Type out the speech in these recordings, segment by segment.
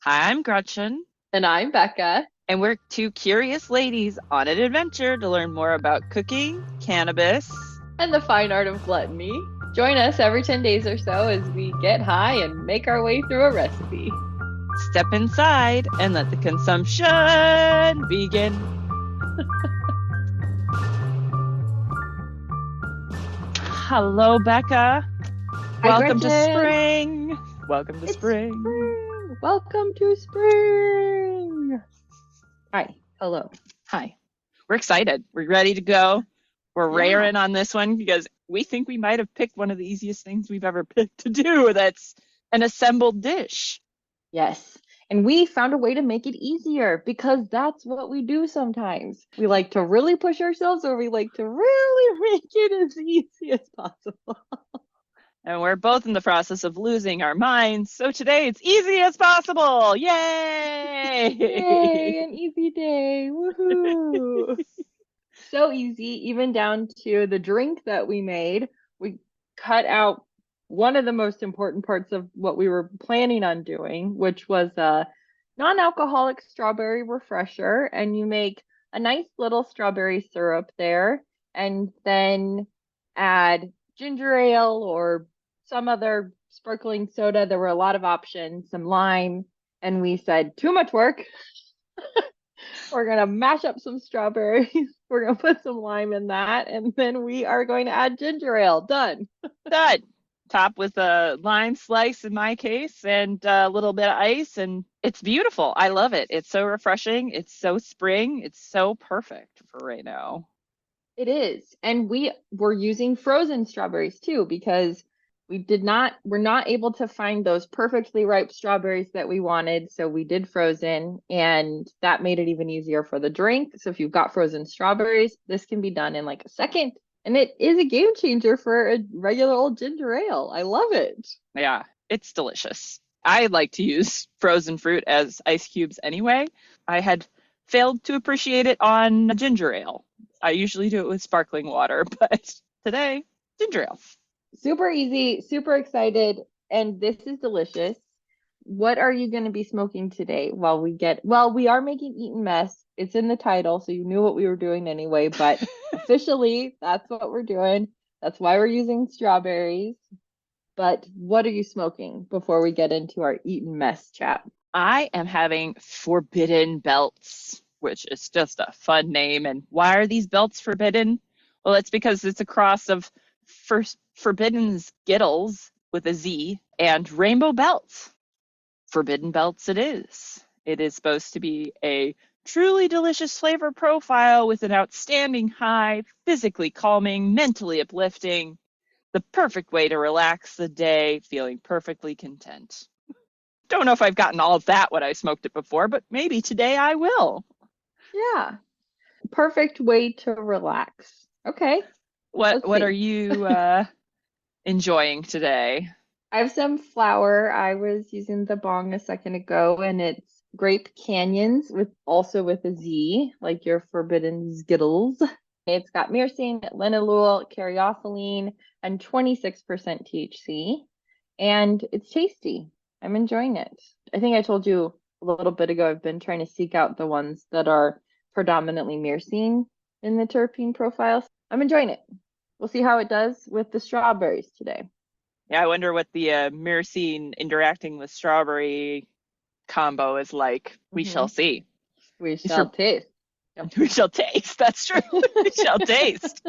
Hi, I'm Gretchen, And I'm Becca. and we're two curious ladies on an adventure to learn more about cooking, cannabis. And the fine art of gluttony. Join us every 10 days or so as we get high and make our way through a recipe. Step inside and let the consumption begin. Hello, Becca. Hi, Welcome to Gretchen. spring. Welcome to It's spring. spring. Welcome to spring. Hi. Hello. Hi. We're excited. We're ready to go. We're Yeah. raring on this one because we think we might have picked one of the easiest things we've ever picked to do. That's an assembled dish. Yes. And we found a way to make it easier because that's what we do sometimes. We like to really push ourselves or we like to really make it as easy as possible. And we're both in the process of losing our minds. So today it's easy as possible. Yay! Yay, an easy day. Woohoo. So easy, even down to the drink that we made. We cut out one of the most important parts of what we were planning on doing, which was a non-alcoholic strawberry refresher. And you make a nice little strawberry syrup there, and then add ginger ale or some other sparkling soda. There were a lot of options, some lime, and we said, too much work. We're gonna mash up some strawberries. We're gonna put some lime in that, and then we are going to add ginger ale. Done. Done. Top with a lime slice in my case and a little bit of ice. And it's beautiful. I love it. It's so refreshing. It's so spring. It's so perfect for right now. It is. And we were using frozen strawberries too, because we're not able to find those perfectly ripe strawberries that we wanted. So we did frozen, and that made it even easier for the drink. So if you've got frozen strawberries, this can be done in like a second. And it is a game changer for a regular old ginger ale. I love it. Yeah, it's delicious. I like to use frozen fruit as ice cubes anyway. I had failed to appreciate it on ginger ale. I usually do it with sparkling water, but today, ginger ale. Super easy, super excited, and this is delicious. What are you going to be smoking today well, we are making Eatin mess. It's in the title, so you knew what we were doing anyway, but officially, that's what we're doing. That's why we're using strawberries. But what are you smoking before we get into our Eatin mess chat? I am having forbidden belts, which is just a fun name. And why are these belts forbidden? Well, it's because it's a cross of first forbidden Skittles with a Z and rainbow belts. Forbidden belts it is. It is supposed to be a truly delicious flavor profile with an outstanding high, physically calming, mentally uplifting, the perfect way to relax the day, feeling perfectly content. Don't know if I've gotten all of that when I smoked it before, but maybe today I will. Yeah, perfect way to relax. Okay, let's What are see. you enjoying today? I have some flour. I was using the bong a second ago, and it's Grape Canyons with a Z, like your forbidden Skittles. It's got myrcene, linalool, caryophyllene, and 26% THC, and it's tasty. I'm enjoying it. I think I told you a little bit ago, I've been trying to seek out the ones that are predominantly myrcene in the terpene profiles. I'm enjoying it. We'll see how it does with the strawberries today. Yeah, I wonder what the myrcene interacting with strawberry combo is like. We shall Hmm. see. We These are shall taste. Yep. we shall taste. That's true. We shall taste.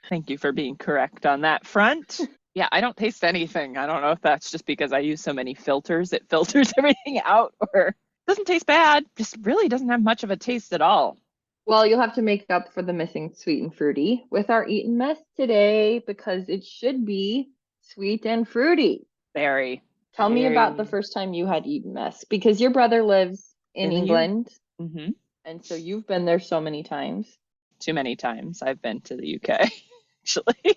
Thank you for being correct on that front. Yeah, I don't taste anything. I don't know if that's just because I use so many filters, it filters everything out, or it doesn't taste bad. Just really doesn't have much of a taste at all. Well, you'll have to make up for the missing sweet and fruity with our Eaten mess today because it should be sweet and fruity. Very, Tell me about the very first time you had Eaten mess because your brother lives in in the U. England, Hmm. and so you've been there so many times. Too many times I've been to the UK, actually,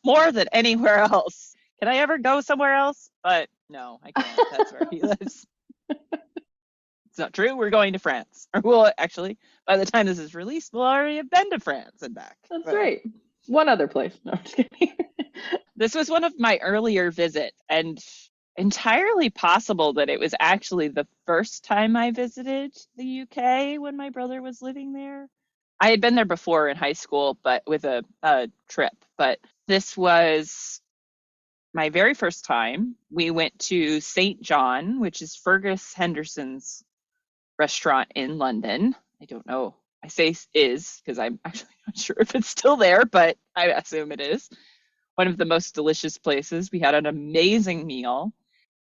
more than anywhere else. Can I ever go somewhere else? But no, I can't. That's where he lives. It's not true. We're going to France. Or well, actually, by the time this is released, we'll already have been to France and back. That's But right. One other place. No, I'm just kidding. this was one of my earlier visits, and entirely possible that it was actually the first time I visited the UK when my brother was living there. I had been there before in high school, but with a trip. But this was my very first time. We went to St. John, which is Fergus Henderson's restaurant in London. I don't know. I say is because I'm actually not sure if it's still there, but I assume it is. One of the most delicious places. We had an amazing meal.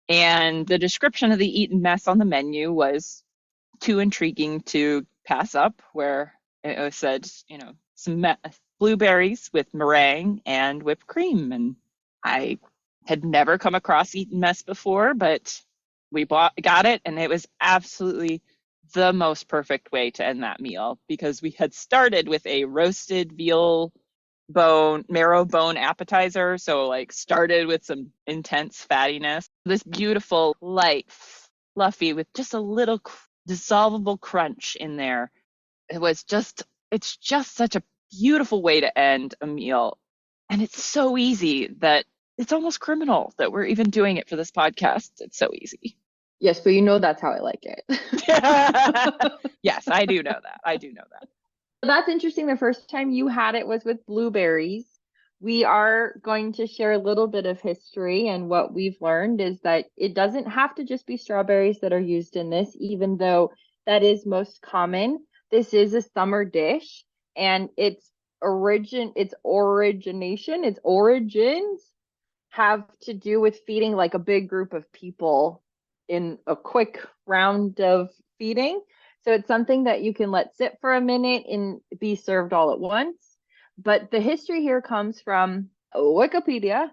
And the description of the Eton mess on the menu was too intriguing to pass up, where it said, some blueberries with meringue and whipped cream. And I had never come across Eton mess before, but got it, and it was absolutely the most perfect way to end that meal because we had started with a roasted veal marrow bone appetizer. So like started with some intense fattiness. This beautiful, light, fluffy with just a little dissolvable crunch in there. It's just such a beautiful way to end a meal. And it's so easy that it's almost criminal that we're even doing it for this podcast. It's so easy. Yes, but that's how I like it. Yes, I do know that. I do know that. That's interesting. The first time you had it was with blueberries. We are going to share a little bit of history, and what we've learned is that it doesn't have to just be strawberries that are used in this, even though that is most common. This is a summer dish, and its origins have to do with feeding like a big group of people in a quick round of feeding. So it's something that you can let sit for a minute and be served all at once. But the history here comes from Wikipedia,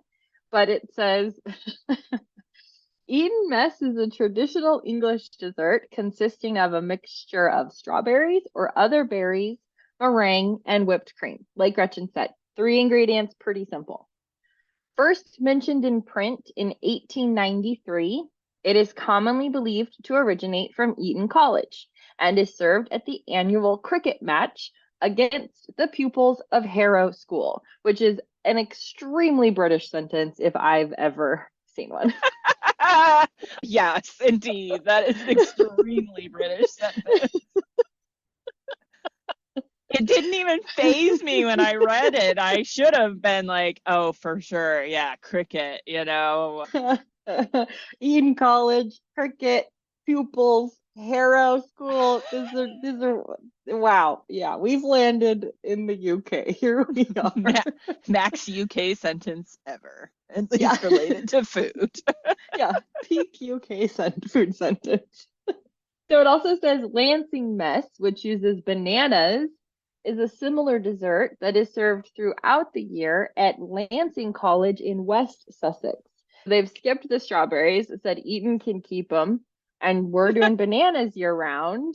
but it says Eton mess is a traditional English dessert consisting of a mixture of strawberries or other berries, meringue, and whipped cream. Like Gretchen said, 3 ingredients, pretty simple. First mentioned in print in 1893, it is commonly believed to originate from Eton College and is served at the annual cricket match against the pupils of Harrow School, which is an extremely British sentence if I've ever seen one. Yes, indeed. That is an extremely British sentence. It didn't even faze me when I read it. I should have been like, oh, for sure. Yeah, cricket, Eton College, cricket, pupils, Harrow School. These are wow. Yeah, we've landed in the UK. Here we are. Max UK sentence ever, at least related to food. Yeah, peak UK food sentence. So it also says Lancing mess, which uses bananas, is a similar dessert that is served throughout the year at Lancing College in West Sussex. They've skipped the strawberries. It said Eton can keep them. And we're doing bananas year round,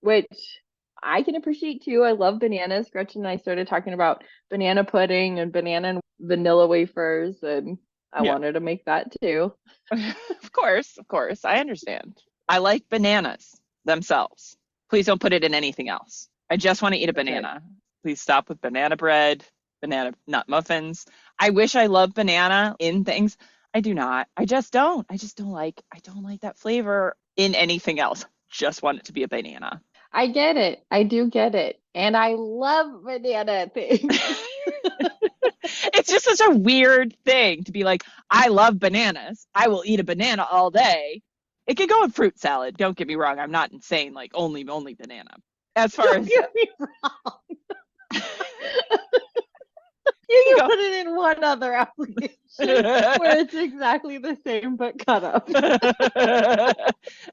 which I can appreciate too. I love bananas. Gretchen and I started talking about banana pudding and banana and vanilla wafers, and I wanted to make that too. Of course. I understand. I like bananas themselves. Please don't put it in anything else. I just want to eat a banana. Right. Please stop with banana bread, banana nut muffins. I wish I loved banana in things. I do not. I don't like that flavor in anything else. Just want it to be a banana. I get it. I do get it. And I love banana things. It's just such a weird thing to be like, I love bananas. I will eat a banana all day. It could go in fruit salad. Don't get me wrong. I'm not insane, like only banana. As far as get me wrong. You can put it in one other application where it's exactly the same but cut up.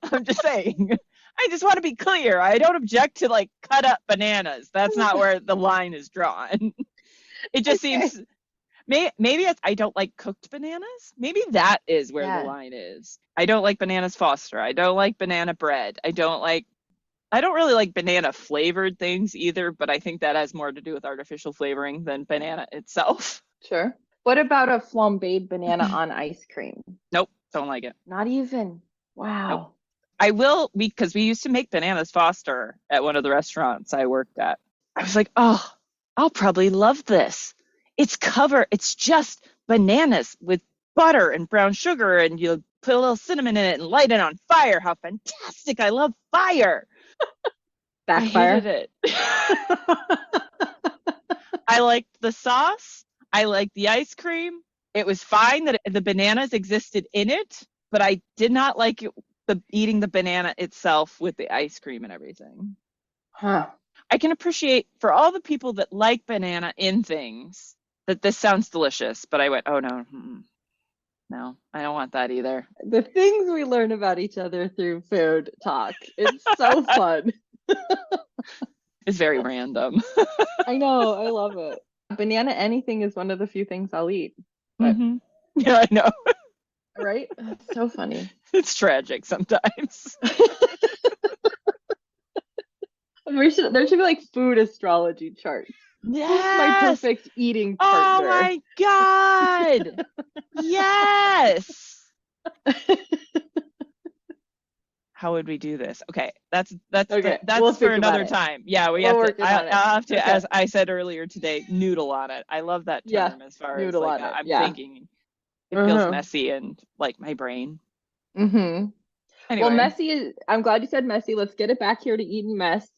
I'm just saying. I just want to be clear. I don't object to like cut up bananas. That's not where the line is drawn. It just seems maybe I don't like cooked bananas. Maybe that is where the line is. I don't like bananas Foster. I don't like banana bread. I don't really like banana flavored things either, but I think that has more to do with artificial flavoring than banana itself. Sure. What about a flambéed banana on ice cream? Nope, don't like it. Not even. Wow. Nope. I will, because we used to make bananas Foster at one of the restaurants I worked at. I was like, oh, I'll probably love this. It's just bananas with butter and brown sugar, and you put a little cinnamon in it and light it on fire. How fantastic. I love fire. I hated Backfire. it. I liked the sauce. I liked the ice cream. It was fine that the bananas existed in it, but I did not like eating the banana itself with the ice cream and everything. Huh. I can appreciate for all the people that like banana in things that this sounds delicious, but I went, oh no, no, I don't want that either. The things we learn about each other through food talk. It's so fun. It's very random. I know. I love it. Banana anything is one of the few things I'll eat. But, Yeah, I know. right? That's so funny. It's tragic sometimes. There should be like food astrology charts. Yes. Who's my perfect eating partner? Oh my God. Yes. How would we do this? Okay, that's Okay, that's we'll for another it. time. Yeah, We'll have to. I'll have to, as I said earlier today, noodle on it. I love that term as far as noodle like on it. I'm Yeah. thinking it feels messy and like my brain. Mm-hmm. Anyway. Well, messy is. I'm glad you said messy. Let's get it back here to Eton mess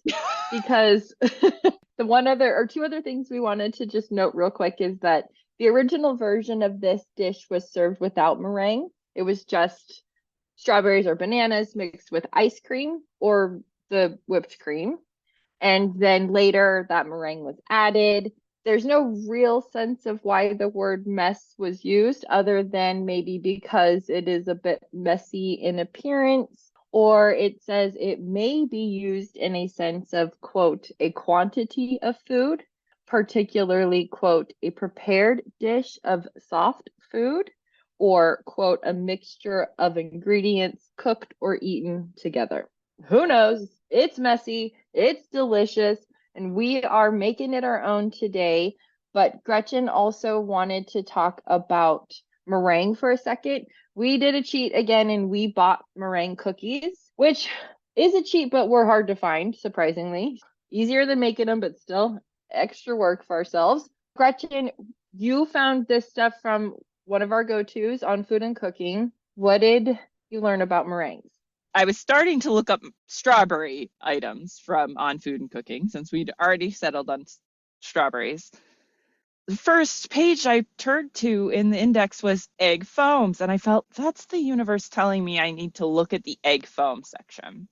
because the two other things we wanted to just note real quick is that the original version of this dish was served without meringue. It was just strawberries or bananas mixed with ice cream or the whipped cream. And then later that meringue was added. There's no real sense of why the word mess was used other than maybe because it is a bit messy in appearance, or it says it may be used in a sense of, quote, a quantity of food, particularly, quote, a prepared dish of soft food, or, quote, a mixture of ingredients cooked or eaten together. Who knows? It's messy, it's delicious, and we are making it our own today. But Gretchen also wanted to talk about meringue for a second. We did a cheat again and we bought meringue cookies, which is a cheat, but were hard to find, surprisingly. Easier than making them, but still extra work for ourselves. Gretchen, you found this stuff from one of our go-tos on food and cooking. What did you learn about meringues? I was starting to look up strawberry items from on food and cooking since we'd already settled on strawberries. The first page I turned to in the index was egg foams, and I felt that's the universe telling me I need to look at the egg foam section.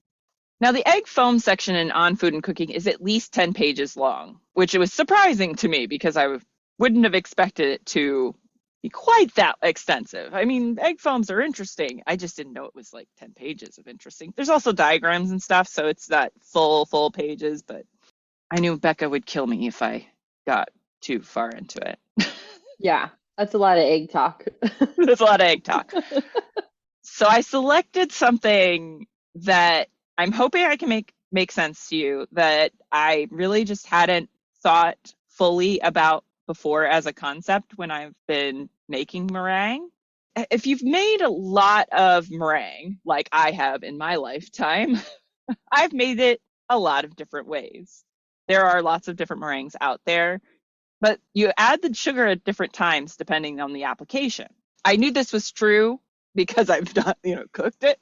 Now, the egg foam section in on food and cooking is at least 10 pages long, which it was surprising to me because I wouldn't have expected it to be quite that extensive. I mean, egg foams are interesting. I just didn't know it was like 10 pages of interesting. There's also diagrams and stuff, so it's not full pages, but I knew Becca would kill me if I got too far into it. Yeah, that's a lot of egg talk. That's a lot of egg talk. So I selected something that I'm hoping I can make sense to you that I really just hadn't thought fully about before as a concept when I've been making meringue. If you've made a lot of meringue, like I have in my lifetime, I've made it a lot of different ways. There are lots of different meringues out there, but you add the sugar at different times depending on the application. I knew this was true because I've not, cooked it.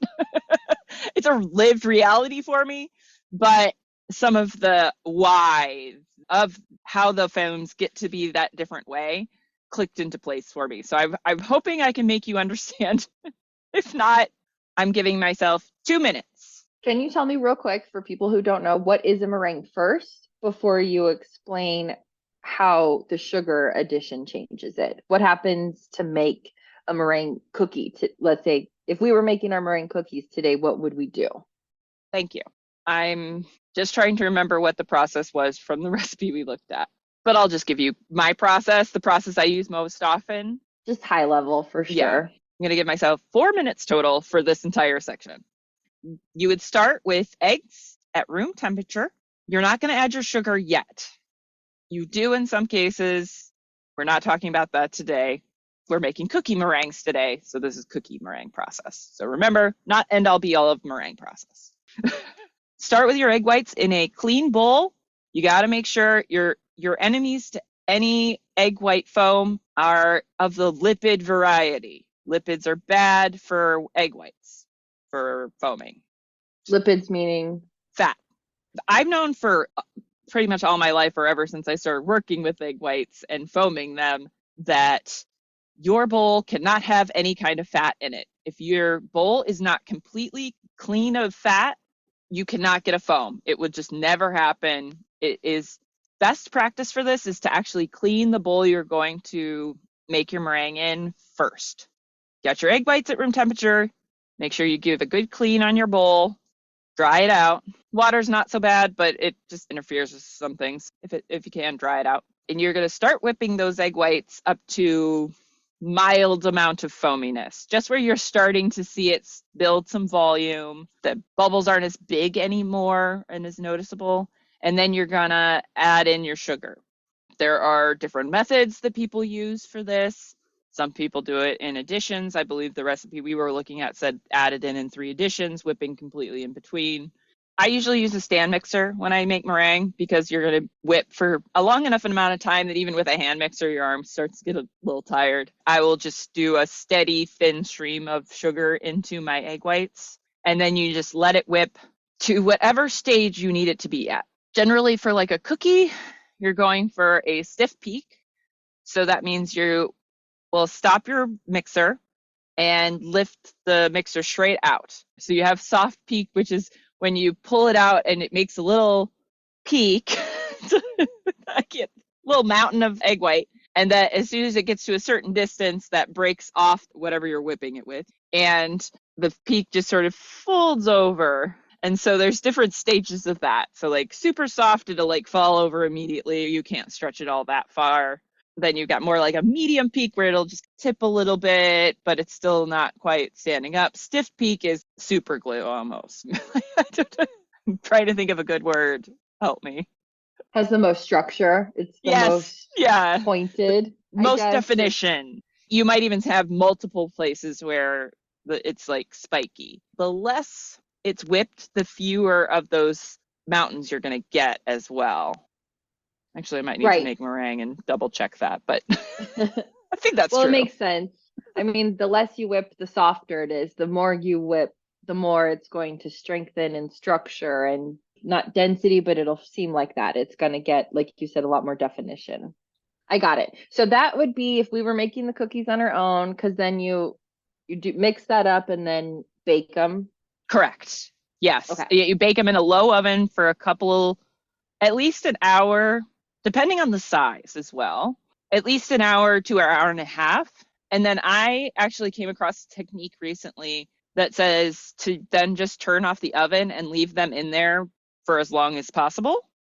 It's a lived reality for me, but some of the whys of how the foams get to be that different way clicked into place for me. So I'm hoping I can make you understand. If not, I'm giving myself 2 minutes. Can you tell me real quick for people who don't know, what is a meringue first before you explain how the sugar addition changes it? What happens to make a meringue cookie? Let's say if we were making our meringue cookies today, what would we do? Thank you. I'm just trying to remember what the process was from the recipe we looked at. But I'll just give you my process, the process I use most often. Just high level for sure. Yeah. I'm going to give myself 4 minutes total for this entire section. You would start with eggs at room temperature. You're not going to add your sugar yet. You do in some cases. We're not talking about that today. We're making cookie meringues today, so this is cookie meringue process. So remember, not end all be all of meringue process. Start with your egg whites in a clean bowl. You got to make sure your enemies to any egg white foam are of the lipid variety. lipids are bad for egg whites for foaming. Lipids meaning Fat. I've known for pretty much all my life, or ever since I started working with egg whites and foaming them, that your bowl cannot have any kind of fat in it. If your bowl is not completely clean of fat, you cannot get a foam. It would just never happen. It is best practice for this is to actually clean the bowl you're going to make your meringue in first. Get your egg whites at room temperature. Make sure you give a good clean on your bowl. Dry it out. Water's not so bad, but it just interferes with some things. If you can, dry it out. And you're going to start whipping those egg whites up to mild amount of foaminess, just where you're starting to see it build some volume. The bubbles aren't as big anymore and as noticeable. And then you're going to add in your sugar. There are different methods that people use for this. Some people do it in additions. I believe the recipe we were looking at said added in 3 additions, whipping completely in between. I usually use a stand mixer when I make meringue because you're going to whip for a long enough amount of time that even with a hand mixer, your arm starts to get a little tired. I will just do a steady, thin stream of sugar into my egg whites, and then you just let it whip to whatever stage you need it to be at. Generally, for like a cookie, you're going for a stiff peak. So that means you will stop your mixer and lift the mixer straight out. So you have soft peak, which is when you pull it out and it makes a little peak, little mountain of egg white. And that as soon as it gets to a certain distance, that breaks off whatever you're whipping it with. And the peak just sort of folds over. And so there's different stages of that. So like super soft, it'll like fall over immediately. You can't stretch it all that far. Then you've got more like a medium peak where it'll just tip a little bit, but it's still not quite standing up. Stiff peak is super glue almost. I'm trying to think of a good word. Help me. Has the most structure. It's the most pointed. Most definition. You might even have multiple places where it's like spiky. The less it's whipped, the fewer of those mountains you're going to get as well. Actually, I might need to make meringue and double check that, but I think that's true. Well, it makes sense. I mean, the less you whip, the softer it is. The more you whip, the more it's going to strengthen and structure, and not density, but it'll seem like that. It's going to get, like you said, a lot more definition. I got it. So that would be if we were making the cookies on our own, because then you do mix that up and then bake them. Correct. Yes. Okay. You bake them in a low oven for at least an hour, depending on the size as well, at least an hour to an hour and a half. And then I actually came across a technique recently that says to then just turn off the oven and leave them in there for as long as possible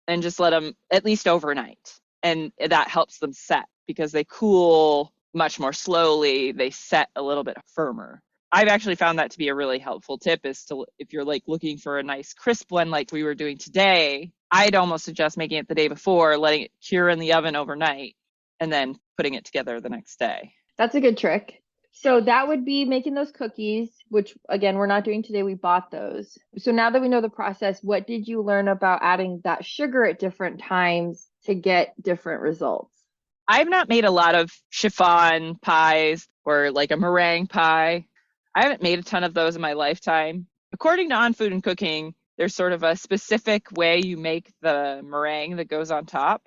and just let them at least overnight. And that helps them set because they cool much more slowly. They set a little bit firmer. I've actually found that to be a really helpful tip is to, if you're like looking for a nice crisp one like we were doing today, I'd almost suggest making it the day before, letting it cure in the oven overnight, and then putting it together the next day. That's a good trick. So that would be making those cookies, which again, we're not doing today. We bought those. So now that we know the process, what did you learn about adding that sugar at different times to get different results? I've not made a lot of chiffon pies or like a meringue pie. I haven't made a ton of those in my lifetime. According to On Food and Cooking, there's sort of a specific way you make the meringue that goes on top,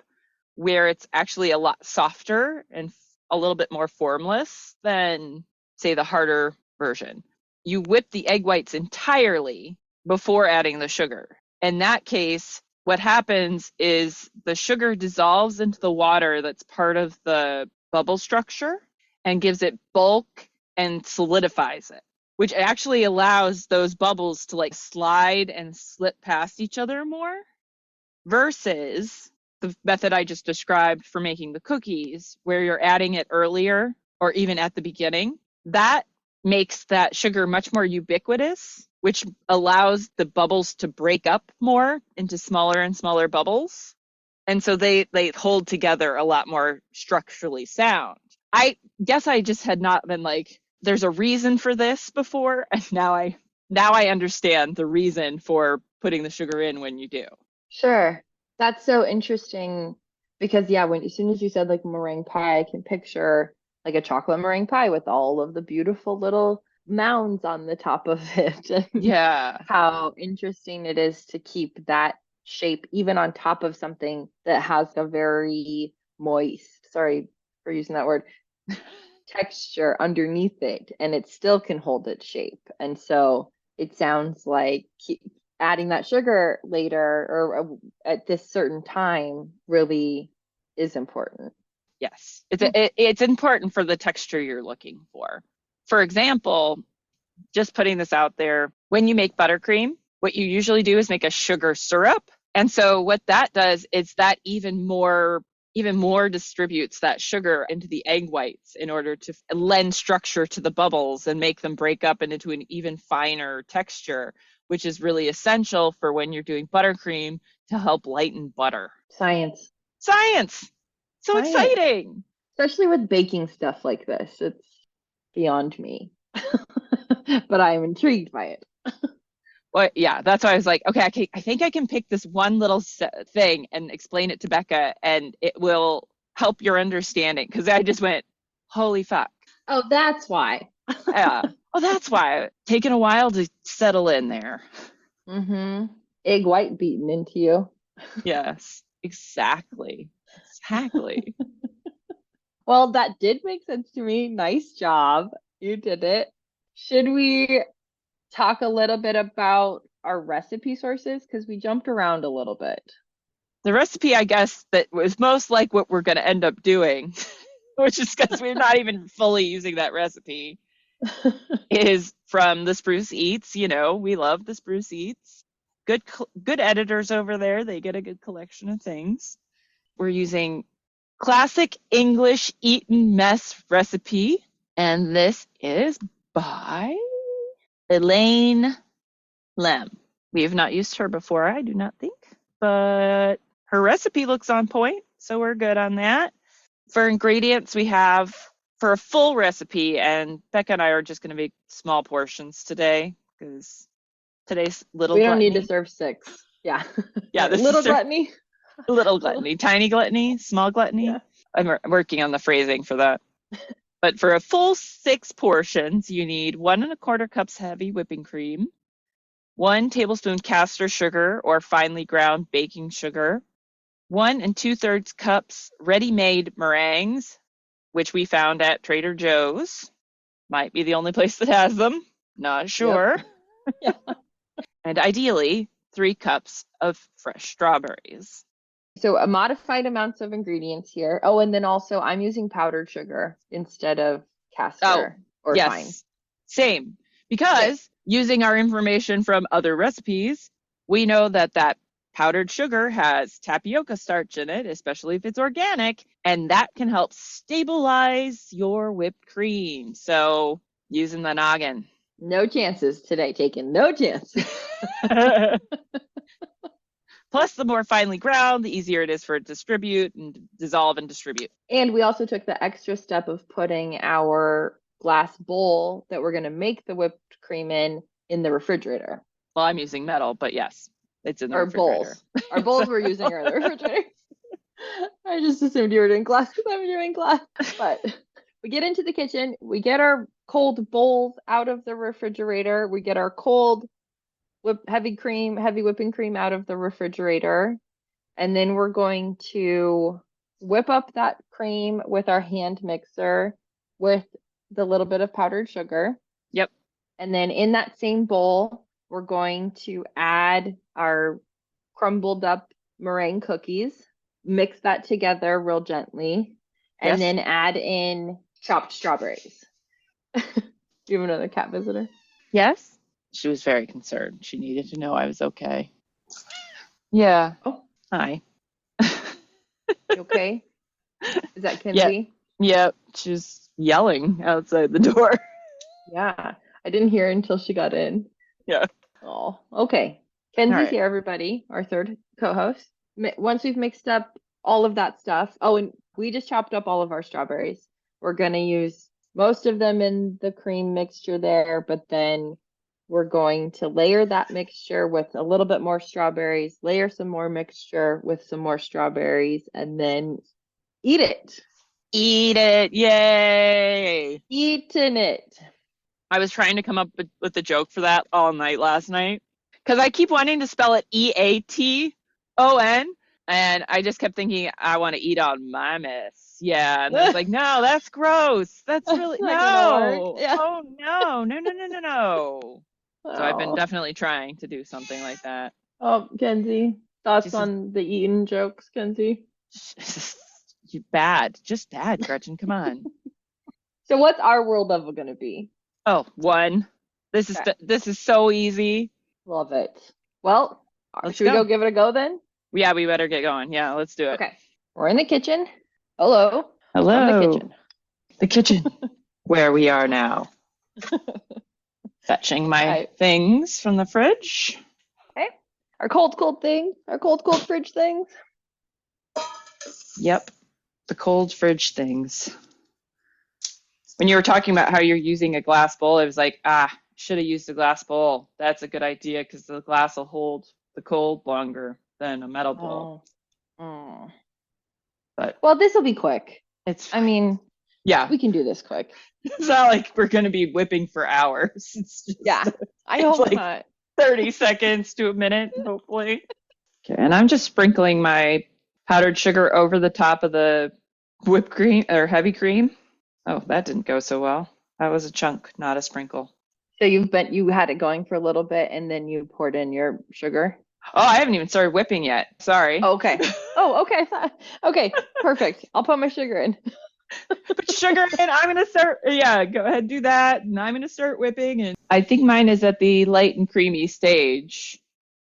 where it's actually a lot softer and a little bit more formless than, say, the harder version. You whip the egg whites entirely before adding the sugar. In that case, what happens is the sugar dissolves into the water that's part of the bubble structure and gives it bulk and solidifies it, which actually allows those bubbles to like slide and slip past each other more versus the method I just described for making the cookies, where you're adding it earlier or even at the beginning. That makes that sugar much more ubiquitous, which allows the bubbles to break up more into smaller and smaller bubbles. And so they hold together a lot more structurally sound. I guess I just had not been like, there's a reason for this before, and now I understand the reason for putting the sugar in when you do. Sure. That's so interesting because as soon as you said like meringue pie, I can picture like a chocolate meringue pie with all of the beautiful little mounds on the top of it. And Yeah. how interesting it is to keep that shape even on top of something that has a very moist, sorry for using that word, texture underneath it, and it still can hold its shape. And so it sounds like adding that sugar later or at this certain time really is important. Yes. It's important for the texture you're looking for. For example, just putting this out there, when you make buttercream, what you usually do is make a sugar syrup. And so what that does is that even more distributes that sugar into the egg whites in order to lend structure to the bubbles and make them break up into an even finer texture, which is really essential for when you're doing buttercream to help lighten butter. Science. Science! So Science. exciting! Especially with baking stuff like this. It's beyond me. But I'm intrigued by it. Well, yeah, that's why I was like, okay, I think I can pick this one little thing and explain it to Becca, and it will help your understanding. Because I just went, holy fuck. Oh, that's why. Yeah. Oh, that's why. Taking a while to settle in there. Mm-hmm. Egg white beaten into you. Yes, exactly. Exactly. Well, that did make sense to me. Nice job. You did it. Should we talk a little bit about our recipe sources? Because we jumped around a little bit. The recipe, I guess, that was most like what we're going to end up doing, which is because we're not even fully using that recipe, is from the Spruce Eats. You know, we love the Spruce Eats. Good editors over there. They get a good collection of things. We're using classic English Eton mess recipe, and this is by Elaine Lem. We have not used her before, I do not think, but her recipe looks on point, so we're good on that. For ingredients, we have for a full recipe, and Becca and I are just going to make small portions today because today's little We don't need gluttony. to serve 6. Yeah. Yeah, this Little is gluttony. little gluttony, tiny gluttony, small gluttony. Yeah. I'm working on the phrasing for that. But for a full 6 portions, you need 1¼ cups heavy whipping cream, 1 tablespoon caster sugar or finely ground baking sugar, 1 2/3 cups ready-made meringues, which we found at Trader Joe's. Might be the only place that has them. Not sure. Yep. Yeah. And ideally, 3 cups of fresh strawberries. So modified amounts of ingredients here. Oh, and then also I'm using powdered sugar instead of caster or yes, fine. same. Because using our information from other recipes, we know that powdered sugar has tapioca starch in it, especially if it's organic, and that can help stabilize your whipped cream. So using the noggin. No chances today, taken no chances. Plus, the more finely ground, the easier it is for it to distribute and dissolve and distribute. And we also took the extra step of putting our glass bowl that we're going to make the whipped cream in the refrigerator. Well, I'm using metal, but yes, it's in the Our refrigerator. bowls. Our bowls we're using are in the refrigerator. I just assumed you were doing glass because I'm doing glass. But we get into the kitchen, we get our cold bowls out of the refrigerator, we get our cold heavy whipping cream out of the refrigerator, and then we're going to whip up that cream with our hand mixer with the little bit of powdered sugar. Yep. And then in that same bowl, we're going to add our crumbled up meringue cookies, mix that together real gently, and then add in chopped strawberries. Do you have another cat visitor? Yes. She was very concerned. She needed to know I was okay. Yeah. Oh. Hi. You okay? Is that Kenzie? Yep. She was yelling outside the door. Yeah. I didn't hear until she got in. Yeah. Oh, okay. Kenzie's here, everybody, our third co-host. Once we've mixed up all of that stuff, oh, and we just chopped up all of our strawberries. We're going to use most of them in the cream mixture there, but then we're going to layer that mixture with a little bit more strawberries, layer some more mixture with some more strawberries, and then eat it. Eat it. Yay. Eatin it. I was trying to come up with the joke for that all night last night because I keep wanting to spell it Eaton, and I just kept thinking I want to eat on my mess. Yeah, and I was like, no, that's gross. That's That's really not gonna work. no. Yeah. Oh no, no, no, no, no, no. So I've been Oh. definitely trying to do something like that. Oh, Kenzie. Thoughts Just, on the Eton jokes, Kenzie? you just bad, Gretchen. Come on. So what's our world level gonna be? Oh, one. Okay. This is so easy. Love it. Well, Let's should we go go. give it a go then? Yeah, we better get going. Yeah, let's do it. Okay. We're in the kitchen. Hello. From the Hello. kitchen. The kitchen, where we are now. Fetching my Right. things from the fridge. Okay. Our cold thing. Our cold fridge things. Yep, the cold fridge things. When you were talking about how you're using a glass bowl, I was like, should have used a glass bowl. That's a good idea because the glass will hold the cold longer than a metal bowl. Oh. Oh. But Well, this will be quick. it's I mean, yeah, we can do this quick. it's not like we're going to be whipping for hours. It's just, Yeah. I it's hope like not. 30 seconds to a minute, hopefully. Okay, and I'm just sprinkling my powdered sugar over the top of the whipped cream or heavy cream. Oh, that didn't go so well. That was a chunk, not a sprinkle. So you had it going for a little bit and then you poured in your sugar. Oh, I haven't even started whipping yet. Sorry. Oh, okay. Oh, okay. Okay, perfect. I'll put my sugar in. Put sugar in. I'm going to start. Yeah, go ahead, do that. And I'm going to start whipping. And I think mine is at the light and creamy stage.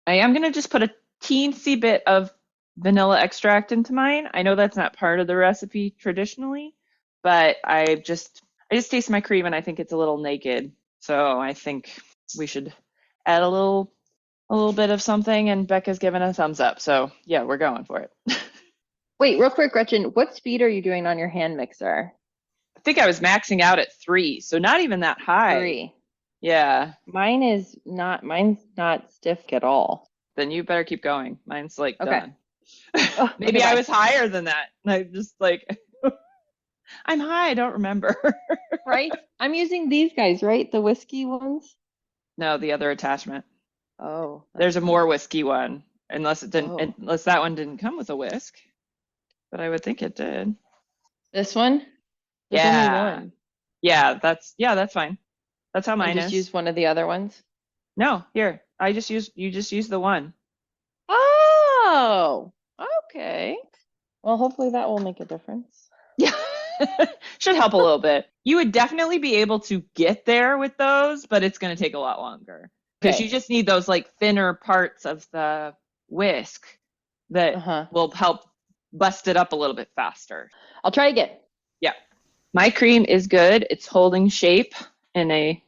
I am going to just put a teensy bit of vanilla extract into mine. I know that's not part of the recipe traditionally, but I just taste my cream and I think it's a little naked. So I think we should add a little bit of something, and Becca's given a thumbs up. So yeah, we're going for it. Wait, real quick, Gretchen, what speed are you doing on your hand mixer? I think I was maxing out at 3, so not even that high. 3. Yeah. Mine's not stiff at all. Then you better keep going. Mine's like done. Oh, Maybe okay, I bye. was higher than that. I'm just like, I'm high. I don't remember. Right? I'm using these guys, right? The whiskey ones? No, the other attachment. Oh. There's a more whiskey one, unless Oh. unless that one didn't come with a whisk. But I would think it did. This one? There's Yeah. only one. Yeah, that's fine. That's how mine I just is. use one of the other ones. No, here. You just use the one. Oh, okay. Well, hopefully that will make a difference. Yeah. Should help a little bit. You would definitely be able to get there with those, but it's going to take a lot longer. Because Okay. you just need those like thinner parts of the whisk that will help bust it up a little bit faster. I'll try again. Yeah. My cream is good. It's holding shape in a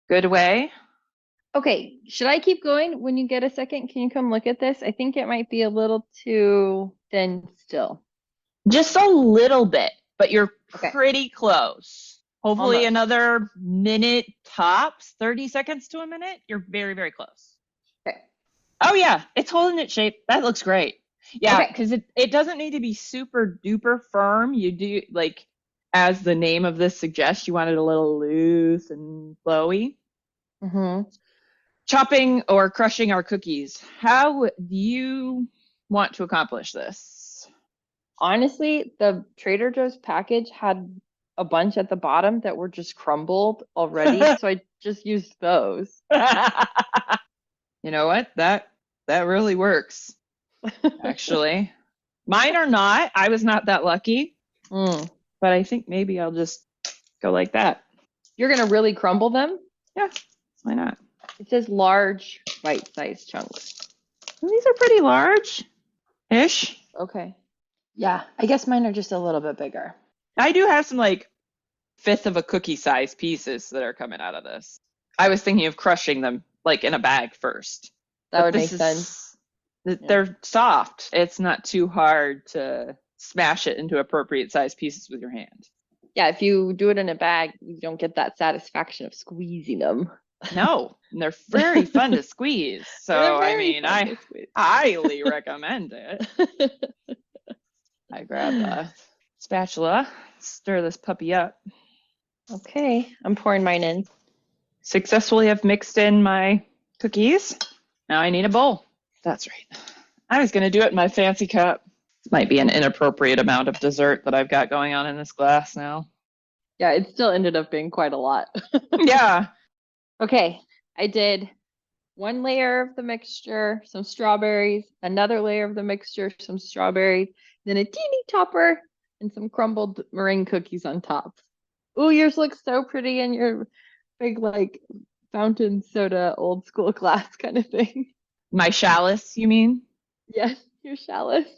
good way. Okay, should I keep going? When you get a second, can you come look at this? I think it might be a little too thin still. Just a little bit, but you're Okay. pretty close. Hopefully Almost. another minute tops, 30 seconds to a minute. You're very, very close. Okay. Oh yeah, it's holding its shape. That looks great. Yeah, Okay. because it doesn't need to be super duper firm. You do, like, as the name of this suggests, you want it a little loose and flowy. Mm-hmm. Chopping or crushing our cookies. How do you want to accomplish this? Honestly, the Trader Joe's package had a bunch at the bottom that were just crumbled already, so I just used those. You know what? That really works, actually. Mine are not. I was not that lucky. But I think maybe I'll just go like that. You're going to really crumble them? Yeah, why not? It says large bite-sized chunks. And these are pretty large-ish. Okay. Yeah, I guess mine are just a little bit bigger. I do have some like fifth of a cookie size pieces that are coming out of this. I was thinking of crushing them like in a bag first. That would make sense. They're soft. It's not too hard to smash it into appropriate size pieces with your hand. Yeah, if you do it in a bag, you don't get that satisfaction of squeezing them. No, and they're very fun to squeeze. So, I mean, I highly recommend it. I grab a spatula. stir this puppy up. Okay, I'm pouring mine in. Successfully have mixed in my cookies. Now I need a bowl. That's right. I was going to do it in my fancy cup. This might be an inappropriate amount of dessert that I've got going on in this glass now. Yeah, it still ended up being quite a lot. Yeah. Okay, I did one layer of the mixture, some strawberries, another layer of the mixture, some strawberries, then a teeny topper, and some crumbled meringue cookies on top. Ooh, yours looks so pretty in your big, like, fountain soda, old school glass kind of thing. My chalice, you mean? Yes, your chalice.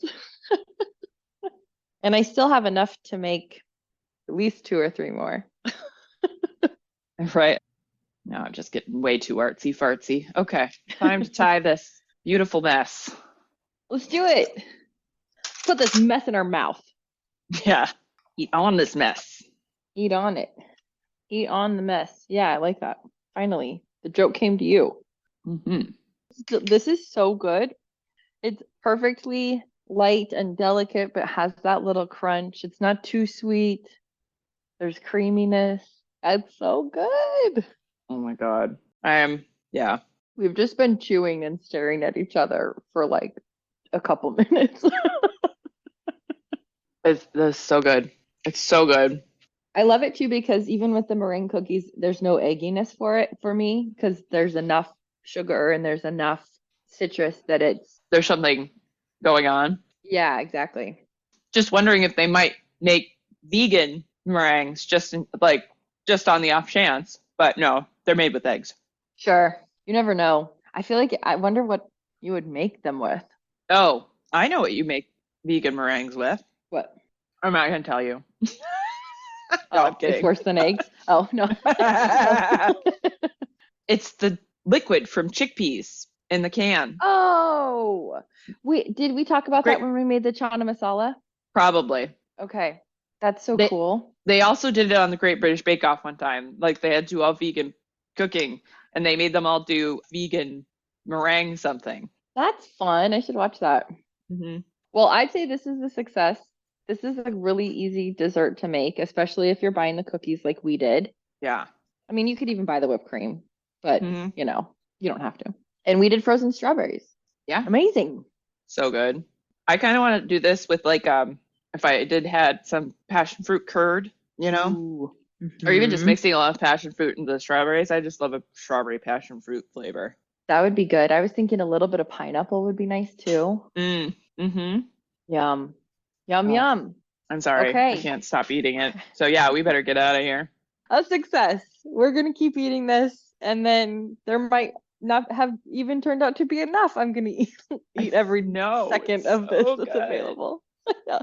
And I still have enough to make at least 2 or 3 more. Right. No, I'm just getting way too artsy fartsy. Okay, time to tie this beautiful mess. Let's do it. Put this mess in our mouth. Yeah. Eat on this mess. Eat on it. Eat on the mess. Yeah, I like that. Finally, the joke came to you. Mm-hmm. This is so good. It's perfectly light and delicate, but has that little crunch. It's not too sweet. There's creaminess. It's so good. Oh my God. Yeah. We've just been chewing and staring at each other for like a couple minutes. It's so good. It's so good. I love it too because even with the meringue cookies, there's no egginess for me because there's enough sugar and there's enough citrus that There's something going on. Yeah, exactly. Just wondering if they might make vegan meringues just on the off chance. But no, they're made with eggs. Sure. You never know. I wonder what you would make them with. Oh, I know what you make vegan meringues with. What? I'm not going to tell you. Oh, I'm kidding. it's worse than eggs? Oh, no. It's the liquid from chickpeas in the can. Oh, did we talk about Great. that when we made the chana masala? Probably. Okay. That's so cool. They also did it on the Great British Bake Off one time. Like they had to do all vegan cooking and they made them all do vegan meringue something. That's fun. I should watch that. Mm-hmm. Well, I'd say this is a success. This is a really easy dessert to make, especially if you're buying the cookies like we did. Yeah. I mean, you could even buy the whipped cream, but you don't have to. And we did frozen strawberries. Yeah. Amazing. So good. I kind of want to do this with if I had some passion fruit curd, Ooh. or even just mixing a lot of passion fruit into the strawberries. I just love a strawberry passion fruit flavor. That would be good. I was thinking a little bit of pineapple would be nice too. Mm-hmm. Yum. Yum, yum. I'm sorry. Okay. I can't stop eating it. So yeah, we better get out of here. A success. We're going to keep eating this, and then there might not have even turned out to be enough. I'm going to eat every second of this that's available. Yeah.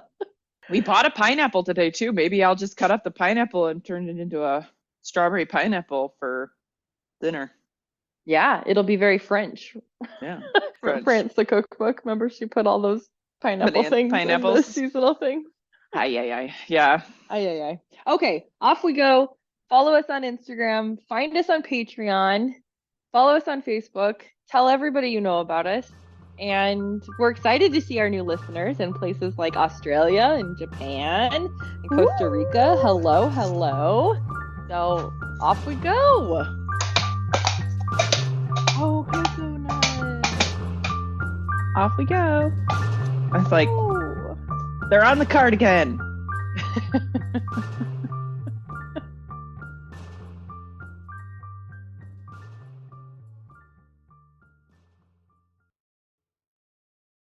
We bought a pineapple today too. Maybe I'll just cut up the pineapple and turn it into a strawberry pineapple for dinner. Yeah, it'll be very French. Yeah. From France, the cookbook. Remember, she put all those pineapples in the seasonal things. Aye. Yeah. Aye. Okay, off we go. Follow us on Instagram. Find us on Patreon. Follow us on Facebook. Tell everybody you know about us. And we're excited to see our new listeners in places like Australia and Japan and Costa Rica. Hello. So off we go. Oh, coconut. Off we go. I was like, they're on the card again.